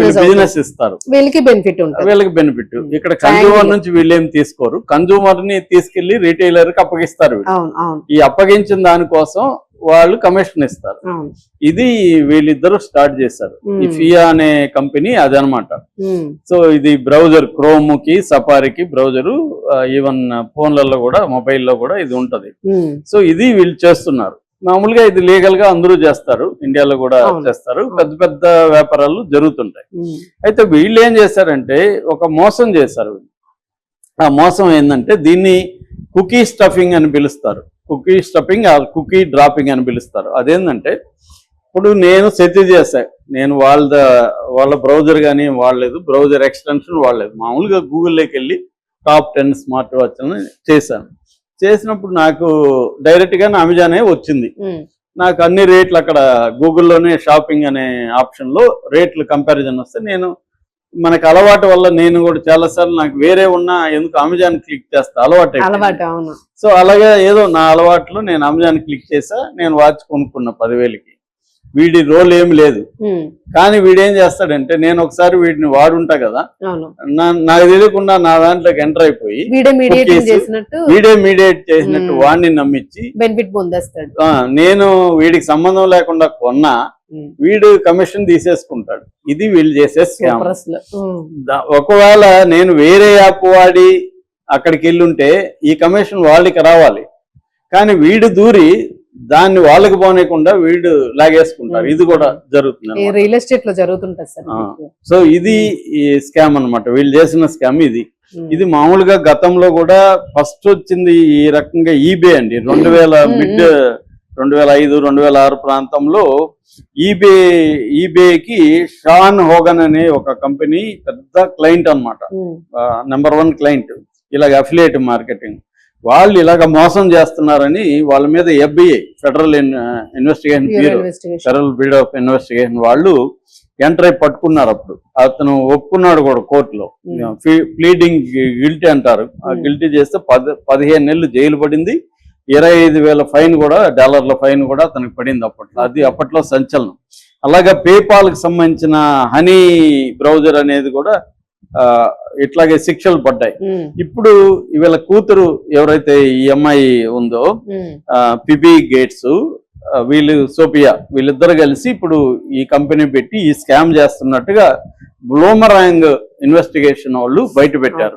Business ఇస్తారు, వీళ్ళకి benefit. ఇక్కడ కన్జ్యూమర్ నుంచి వీళ్ళేం తీసుకోరు, కన్జ్యూమర్ ని తీసుకెళ్లి రిటైలర్ కి అప్పగిస్తారు. ఈ అప్పగించిన దానికోసం వాళ్ళు కమిషన్ ఇస్తారు. ఇది వీళ్ళిద్దరూ స్టార్ట్ చేశారు. ఈ ఫియా అనే కంపెనీ అదనమాట. సో ఇది బ్రౌజర్, క్రోమ్ కి సఫారీకి బ్రౌజరు, ఈవెన్ ఫోన్లలో కూడా మొబైల్లో కూడా ఇది ఉంటది. సో ఇది వీళ్ళు చేస్తున్నారు. మామూలుగా ఇది లీగల్ గా అందరూ చేస్తారు, ఇండియాలో కూడా చేస్తారు, పెద్ద పెద్ద వ్యాపారాలు జరుగుతుంటాయి. అయితే వీళ్ళు ఏం చేశారంటే ఒక మోసం చేశారు. ఆ మోసం ఏంటంటే దీన్ని కుకీ స్టఫింగ్ అని పిలుస్తారు. కుకీ స్టఫింగ్ కుకీ డ్రాపింగ్ అని పిలుస్తారు. అదేంటంటే ఇప్పుడు నేను సెట్ చేశాను, నేను వాళ్ళ బ్రౌజర్ కానీ వాడలేదు, బ్రౌజర్ ఎక్స్టెన్షన్ వాడలేదు, మామూలుగా గూగుల్లోకి వెళ్ళి టాప్ 10 స్మార్ట్ వాచ్లను చేశాను. చేసినప్పుడు నాకు డైరెక్ట్ గా అమెజానే వచ్చింది. నాకు అన్ని రేట్లు అక్కడ గూగుల్లోనే షాపింగ్ అనే ఆప్షన్ లో రేట్లు కంపారిజన్ వస్తే నేను మనకు అలవాటు వల్ల నేను కూడా చాలా సార్లు నాకు వేరే ఉన్నా ఎందుకు అమెజాన్ క్లిక్ చేస్తా, అలవాటు. సో అలాగే ఏదో నా అలవాట్లు నేను అమెజాన్ క్లిక్ చేసా, నేను వాచ్ కొనుక్కున్నా 10,000కి. వీడి రోల్ ఏమి లేదు, కానీ వీడేం చేస్తాడంటే నేను ఒకసారి వీడిని వాడుంటా కదా, నాకు తెలియకుండా నా దాంట్లోకి ఎంటర్ అయిపోయి వీడే మీడియేట్ చేసినట్టు వాడిని నమ్మించి బెనిఫిట్ పొందేస్తాడు. నేను వీడికి సంబంధం లేకుండా కొన్నా వీడు కమిషన్ తీసేసుకుంటాడు. ఇది వీళ్ళు చేసే స్కామ్. ఒకవేళ నేను వేరే యాప్ వాడి అక్కడికి వెళ్ళుంటే ఈ కమిషన్ వాళ్ళకి రావాలి, కానీ వీడు దూరి దాన్ని వాళ్ళకి పోనీయకుండా వీడు లాగేసుకుంటారు. ఇది కూడా జరుగుతుంది, రియల్ ఎస్టేట్ లో జరుగుతుంటది సార్. సో ఇది ఈ స్కామ్ అన్నమాట, వీళ్ళు చేసిన స్కామ్ ఇది. ఇది మామూలుగా గతంలో కూడా ఫస్ట్ వచ్చింది ఈ రకంగా ఈబే అండి. 2005, 2006 ప్రాంతంలో ఈబేకి షాన్ హోగన్ అనే ఒక కంపెనీ పెద్ద క్లయింట్ అన్నమాట, నెంబర్ 1 క్లయింట్. ఇలాగ అఫిలియేట్ మార్కెటింగ్ వాళ్ళు ఇలాగ మోసం చేస్తున్నారని వాళ్ళ మీద FBI, federal investigation bureau, federal bureau of investigation వాళ్ళు ఎంటర్ అయి పట్టుకున్నారు. అప్పుడు అతను ఒప్పుకున్నాడు కూడా కోర్టులో, ప్లీడింగ్ గిల్టీ అంటారు. ఆ గిల్టీ చేస్తే 15 నెలలు జైలు పడింది, 25,000 ఫైన్ కూడా, డాలర్ల ఫైన్ కూడా అతనికి పడింది అప్పట్లో. అది అప్పట్లో సంచలనం. అలాగే పేపాల్కి సంబంధించిన హనీ బ్రౌజర్ అనేది కూడా ఇట్లాగే శిక్షలు పడ్డాయి. ఇప్పుడు వీళ్ళ కూతురు ఎవరైతే ఈ అమ్మాయి ఉందో పిబి గేట్స్, వీళ్ళు సోఫియా, వీళ్ళిద్దరు కలిసి ఇప్పుడు ఈ కంపెనీ పెట్టి ఈ స్కామ్ చేస్తున్నట్టుగా బ్లూమరాంగ్ ఇన్వెస్టిగేషన్ వాళ్ళు బయట పెట్టారు.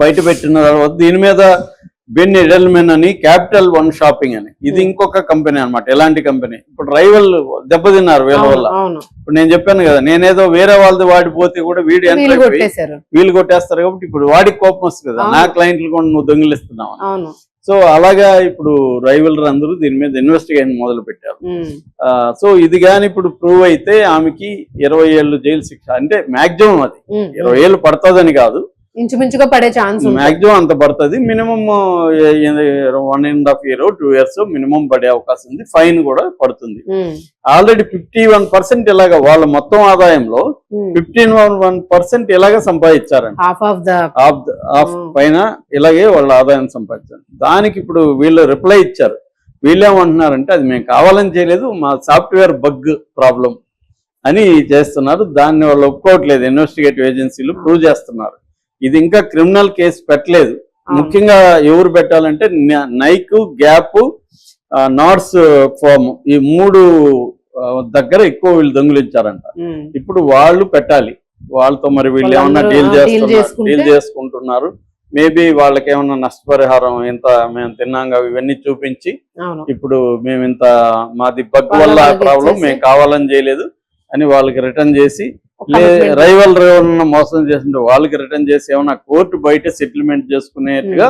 బయట పెట్టిన తర్వాత దీని మీద బెన్ ఎడల్మెన్ అని క్యాపిటల్ 1 షాపింగ్ అని, ఇది ఇంకొక కంపెనీ అనమాట. ఎలాంటి కంపెనీ, ఇప్పుడు రైవల్ దెబ్బతిన్నారు వీళ్ళ వల్ల. ఇప్పుడు నేను చెప్పాను కదా, నేనేదో వేరే వాళ్ళది వాడిపోతే కూడా వీళ్ళు కొట్టేస్తారు కాబట్టి ఇప్పుడు వాడికి కోపం వస్తుంది కదా, నా క్లయింట్లు కూడా నువ్వు దొంగిలిస్తున్నావు. సో అలాగా ఇప్పుడు రైవల్ అందరూ దీని మీద ఇన్వెస్టిగేషన్ మొదలు పెట్టారు. సో ఇది కానీ ఇప్పుడు ప్రూవ్ అయితే ఆమెకి 20 ఏళ్ళు జైలు శిక్ష, అంటే మాక్సిమం అది 20 ఏళ్ళు పడుతుందని కాదు, ఇంచుమించుగా పడే ఛాన్స్ మాక్సిమం అంత పడుతుంది. మినిమం 1.5 years 2 years మినిమం పడే అవకాశం ఉంది. ఫైన్ కూడా పడుతుంది. ఆల్రెడీ 51% ఇలాగా వాళ్ళ మొత్తం ఆదాయంలో 51% ఇలాగే సంపాదించారండి. హాఫ్ పైన ఇలాగే వాళ్ళ ఆదాయం సంపాదించారు. దానికి ఇప్పుడు వీళ్ళు రిప్లై ఇచ్చారు. వీళ్ళేమంటున్నారంటే అది మేము కావాలని చేయలేదు, మా సాఫ్ట్వేర్ బగ్ ప్రాబ్లం అని చేస్తున్నారు. దాన్ని వాళ్ళు ఒప్పుకోవట్లేదు. ఇన్వెస్టిగేటివ్ ఏజెన్సీలు ప్రూవ్ చేస్తున్నారు. ఇది ఇంకా క్రిమినల్ కేసు పెట్టలేదు. ముఖ్యంగా ఎవరు పెట్టాలంటే నైక్, గ్యాప్, నార్స్ ఫార్మ్, ఈ 3 దగ్గర ఎక్కువ వీళ్ళు దొంగిలించారంట. ఇప్పుడు వాళ్ళు పెట్టాలి. వాళ్ళతో మరి వీళ్ళు ఏమన్నా డీల్ చేసుకుంటున్నారు. మేబీ వాళ్ళకి ఏమన్నా నష్టపరిహారం ఇంత మేము తిన్నాగా ఇవన్నీ చూపించి ఇప్పుడు మేము ఇంత మాది బగ్ వల్ల ప్రాబ్లం, మేము కావాలని చేయలేదు అని వాళ్ళకి రిటర్న్ చేసి, రైవల్ మోసం చేస్తుంటే వాళ్ళకి రిటర్న్ చేసి ఏమన్నా కోర్టు బయట సెటిల్మెంట్ చేసుకునేట్టుగా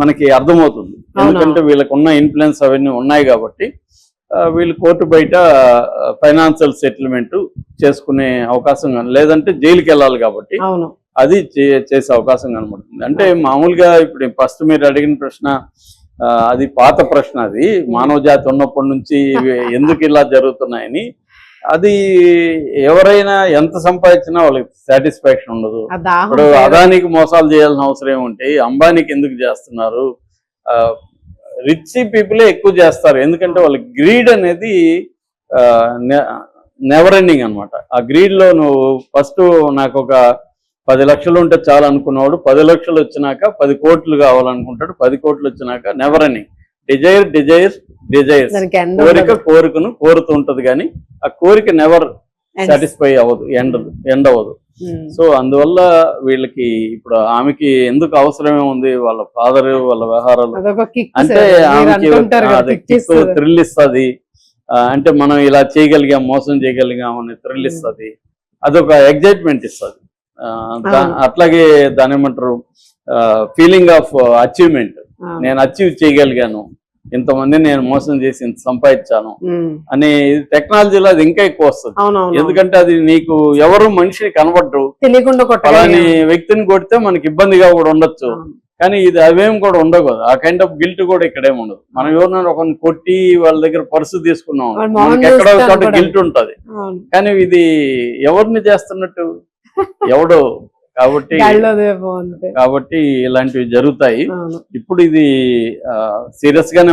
మనకి అర్థమవుతుంది. ఎందుకంటే వీళ్ళకు ఉన్న ఇన్ఫ్లుయెన్స్ అవన్నీ ఉన్నాయి కాబట్టి వీళ్ళు కోర్టు బయట ఫైనాన్షియల్ సెటిల్మెంట్ చేసుకునే అవకాశం, లేదంటే జైలుకి వెళ్ళాలి కాబట్టి అది చేసే అవకాశం కనబడుతుంది. అంటే మామూలుగా ఇప్పుడు ఫస్ట్ మీరు అడిగిన ప్రశ్న అది పాత ప్రశ్న, అది మానవ జాతి ఉన్నప్పటి నుంచి ఎందుకు ఇలా జరుగుతున్నాయని. అది ఎవరైనా ఎంత సంపాదించినా వాళ్ళకి సాటిస్ఫాక్షన్ ఉండదు. ఇప్పుడు అదానికి మోసాలు చేయాల్సిన అవసరం ఏముంటే అంబానీకి ఎందుకు చేస్తున్నారు? రిచ్ పీపులే ఎక్కువ చేస్తారు. ఎందుకంటే వాళ్ళకి గ్రీడ్ అనేది నెవర్ ఎండింగ్ అనమాట. ఆ గ్రీడ్ లో నువ్వు ఫస్ట్ నాకు ఒక 10 లక్షలు ఉంటే చాలు అనుకున్నవాడు 10 లక్షలు వచ్చినాక 10 కోట్లు కావాలనుకుంటాడు. 10 కోట్లు వచ్చినాక నెవర్ ఎండింగ్ డిజైర్స్ కోరికను కోరుతూ ఉంటది, కానీ ఆ కోరిక నెవర్ సాటిస్ఫై అవ్వదు, ఎండ్ అవ్వదు. సో అందువల్ల వీళ్ళకి ఇప్పుడు ఆమెకి ఎందుకు అవసరమే ఉంది, వాళ్ళ ఫాదర్ వాళ్ళ వ్యవహారాలు అంటే ఆమెకి థ్రిల్ ఇస్తుంది. అంటే మనం ఇలా చేయగలిగాం, మోసం చేయగలిగాం అని థ్రిల్ ఇస్తుంది, అదొక ఎగ్జైట్మెంట్ ఇస్తుంది. అట్లాగే దాని ఏమంటారు, ఫీలింగ్ ఆఫ్ అచీవ్మెంట్. నేను అచీవ్ చేయగలిగాను, ఇంతమందిని నేను మోసం చేసి ఇంత సంపాదించాను అని టెక్నాలజీలో అది ఇంకా ఎక్కువ వస్తుంది. ఎందుకంటే అది నీకు ఎవరు మనిషిని కనబడరు, అలాని వ్యక్తిని కొడితే మనకి ఇబ్బందిగా కూడా ఉండొచ్చు, కానీ ఇది అవేం కూడా ఉండవు కదా. ఆ కైండ్ ఆఫ్ గిల్ట్ కూడా ఇక్కడేం ఉండదు. మనం ఎవరినైనా ఒకరిని కొట్టి వాళ్ళ దగ్గర పర్సు తీసుకున్నాం, మనకి ఎక్కడో చోట గిల్ట్ ఉంటది, కానీ ఇది ఎవరిని చేస్తున్నట్టు ఎవడో. కాబట్టి ఇలాంటివి జరుగుతాయి. ఇప్పుడు ఇది సీరియస్ గానే